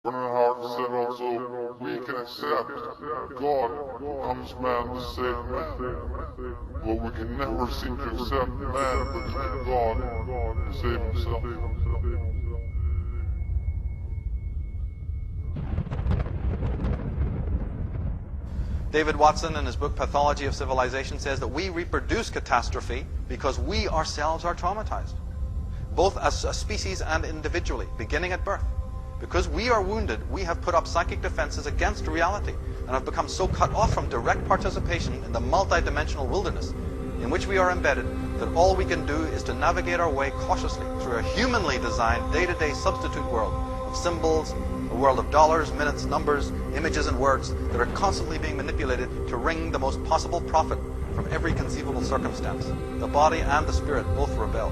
Bernard said also, we can accept God becomes man to save man, but we can never seem to accept man becomes God to save himself. David Watson, in his book Pathology of Civilization, says that we reproduce catastrophe because we ourselves are traumatized, both as a species and individually, beginning at birth. Because we are wounded, we have put up psychic defenses against reality and have become so cut off from direct participation in the multi-dimensional wilderness in which we are embedded that all we can do is to navigate our way cautiously through a humanly designed day-to-day substitute world of symbols, a world of dollars, minutes, numbers, images and words that are constantly being manipulated to wring the most possible profit from every conceivable circumstance. The body and the spirit both rebel.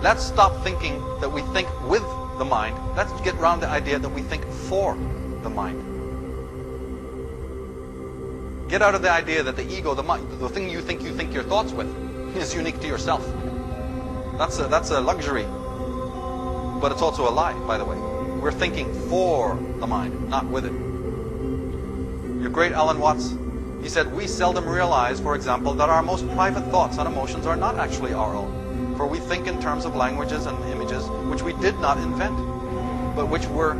Let's stop thinking that we think with the mind. Let's get around the idea that we think for the mind. Get out of the idea that the ego, the mind, the thing you think your thoughts with, is unique to yourself. That's a luxury, but it's also a lie, by the way. We're thinking for the mind, not with it. Your great Alan Watts, he said, we seldom realize, for example, that our most private thoughts and emotions are not actually our own. For we think in terms of languages and images which we did not invent, but which were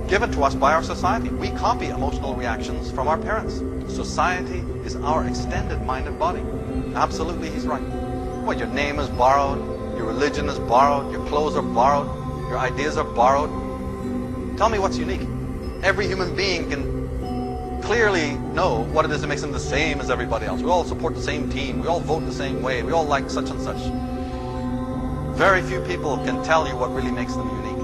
given to us by our society. We copy emotional reactions from our parents. Society is our extended mind and body. Absolutely, he's right. Well, your name is borrowed, your religion is borrowed, your clothes are borrowed, your ideas are borrowed. Tell me what's unique. Every human being can clearly know what it is that makes them the same as everybody else. We all support the same team, we all vote the same way, we all like such and such. Very few people can tell you what really makes them unique.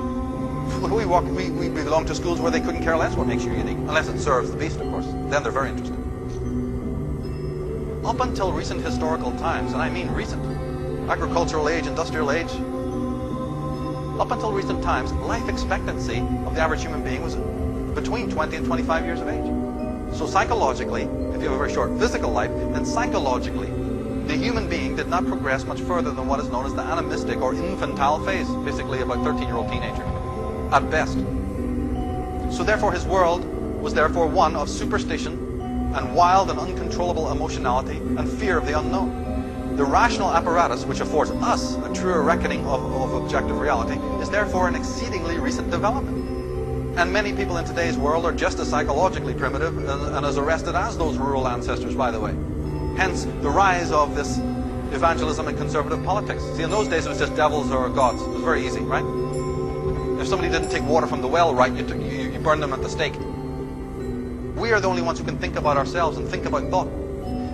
We belong to schools where they couldn't care less what makes you unique, unless it serves the beast, of course. Then they're very interested. Up until recent historical times, and I mean recent, agricultural age, industrial age, up until recent times, life expectancy of the average human being was between 20 and 25 years of age. So psychologically, if you have a very short physical life, then psychologically, the human being did not progress much further than what is known as the animistic or infantile phase, basically about 13-year-old teenager, at best. So therefore his world was therefore one of superstition and wild and uncontrollable emotionality and fear of the unknown. The rational apparatus, which affords us a truer reckoning of objective reality, is therefore an exceedingly recent development. And many people in today's world are just as psychologically primitive and as arrested as those rural ancestors, by the way. Hence, the rise of this evangelism and conservative politics. See, in those days it was just devils or gods. It was very easy, right? If somebody didn't take water from the well right, you burned them at the stake. We are the only ones who can think about ourselves and think about thought.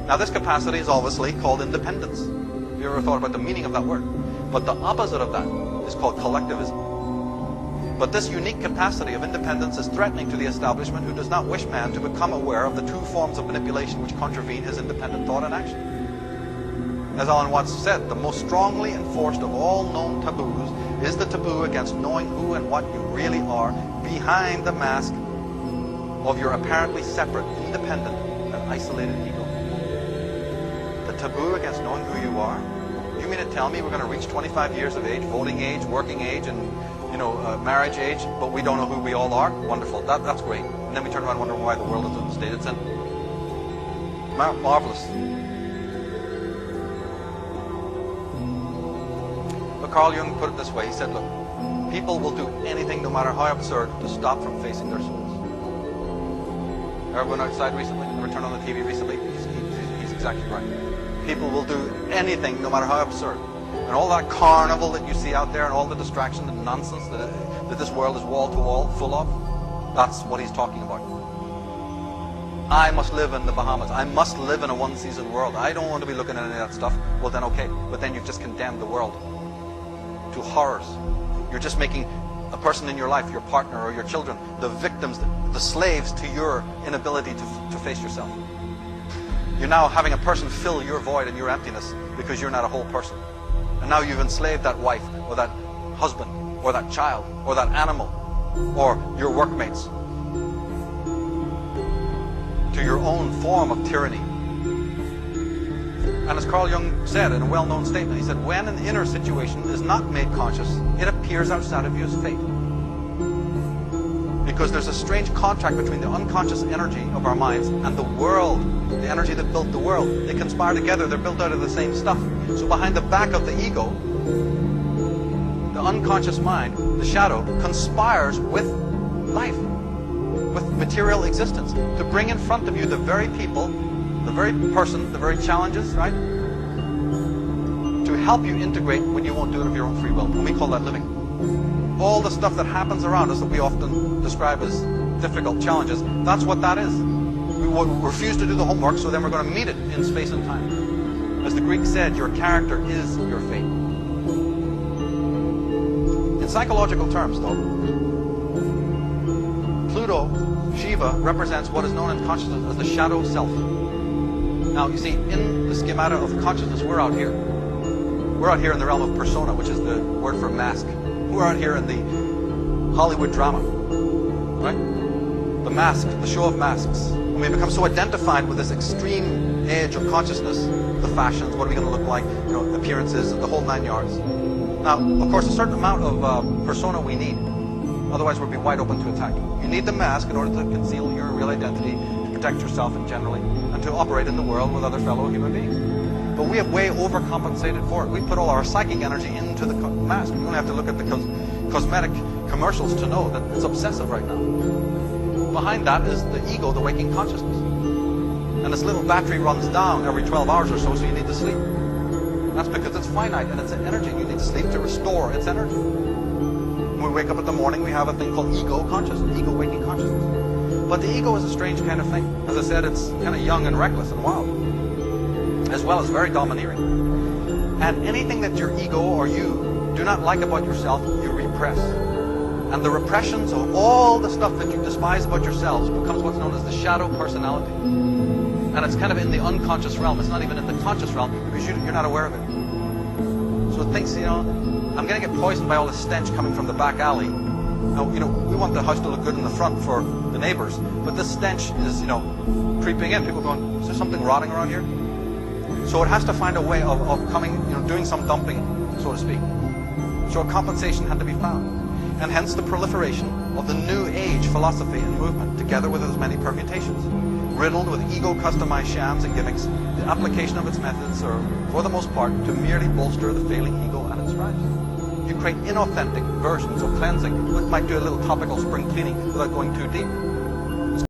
Now, this capacity is obviously called independence. Have you ever thought about the meaning of that word? But the opposite of that is called collectivism. But this unique capacity of independence is threatening to the establishment, who does not wish man to become aware of the two forms of manipulation which contravene his independent thought and action. As Alan Watts said, the most strongly enforced of all known taboos is the taboo against knowing who and what you really are behind the mask of your apparently separate, independent, and isolated ego. The taboo against knowing who you are? You mean to tell me we're going to reach 25 years of age, voting age, working age, and marriage age, but we don't know who we all are? Wonderful. That's great. And then we turn around and wonder why the world is in the state it's in. Marvelous. But Carl Jung put it this way. He said, look, people will do anything, no matter how absurd, to stop from facing their souls. Everyone outside recently? Ever turned on the TV recently? He's exactly right. People will do anything, no matter how absurd. And all that carnival that you see out there and all the distraction and nonsense that this world is wall-to-wall full of, that's what he's talking about. I must live in the Bahamas. I must live in a one-season world. I don't want to be looking at any of that stuff. Well, then okay. But then you've just condemned the world to horrors. You're just making a person in your life, your partner or your children, the victims, the slaves to your inability to face yourself. You're now having a person fill your void and your emptiness because you're not a whole person. And now you've enslaved that wife, or that husband, or that child, or that animal, or your workmates to your own form of tyranny. And as Carl Jung said in a well-known statement, he said, when an inner situation is not made conscious, it appears outside of you as fate. Because there's a strange contract between the unconscious energy of our minds and the world, the energy that built the world. They conspire together, they're built out of the same stuff. So behind the back of the ego, the unconscious mind, the shadow, conspires with life, with material existence, to bring in front of you the very people, the very person, the very challenges, right? To help you integrate when you won't do it of your own free will. And we call that living. All the stuff that happens around us that we often describe as difficult challenges, that's what that is. We refuse to do the homework, so then we're going to meet it in space and time. As the Greeks said, your character is your fate. In psychological terms, though, Pluto, Shiva, represents what is known in consciousness as the shadow self. Now, you see, in the schemata of consciousness, we're out here. We're out here in the realm of persona, which is the word for mask. We're out here in the Hollywood drama, right? The mask, the show of masks. And we become so identified with this extreme age of consciousness, the fashions, what are we going to look like, you know, appearances, the whole 9 yards. Now, of course, a certain amount of persona we need. Otherwise, we'll be wide open to attack. You need the mask in order to conceal your real identity, to protect yourself and generally, and to operate in the world with other fellow human beings. But we have way overcompensated for it. We put all our psychic energy into the mask. You don't have to look at the cosmetic commercials to know that it's obsessive right now. Behind that is the ego, the waking consciousness. And this little battery runs down every 12 hours or so you need to sleep. That's because it's finite and it's an energy. You need to sleep to restore its energy. When we wake up in the morning, we have a thing called ego consciousness, ego waking consciousness. But the ego is a strange kind of thing. As I said, it's kind of young and reckless and wild, as well as very domineering. And anything that your ego or you do not like about yourself, you repress. And the repressions of all the stuff that you despise about yourselves becomes what's known as the shadow personality. And it's kind of in the unconscious realm. It's not even in the conscious realm because you're not aware of it. So it thinks, you know, I'm going to get poisoned by all the stench coming from the back alley. Now, you know, we want the house to look good in the front for the neighbors, but this stench is, you know, creeping in. People going, is there something rotting around here? So it has to find a way of coming, you know, doing some dumping, so to speak. So a compensation had to be found. And hence the proliferation of the New Age philosophy and movement, together with its many permutations. Riddled with ego-customized shams and gimmicks, the application of its methods are, for the most part, to merely bolster the failing ego and its strives. You create inauthentic versions of cleansing, which might do a little topical spring cleaning without going too deep.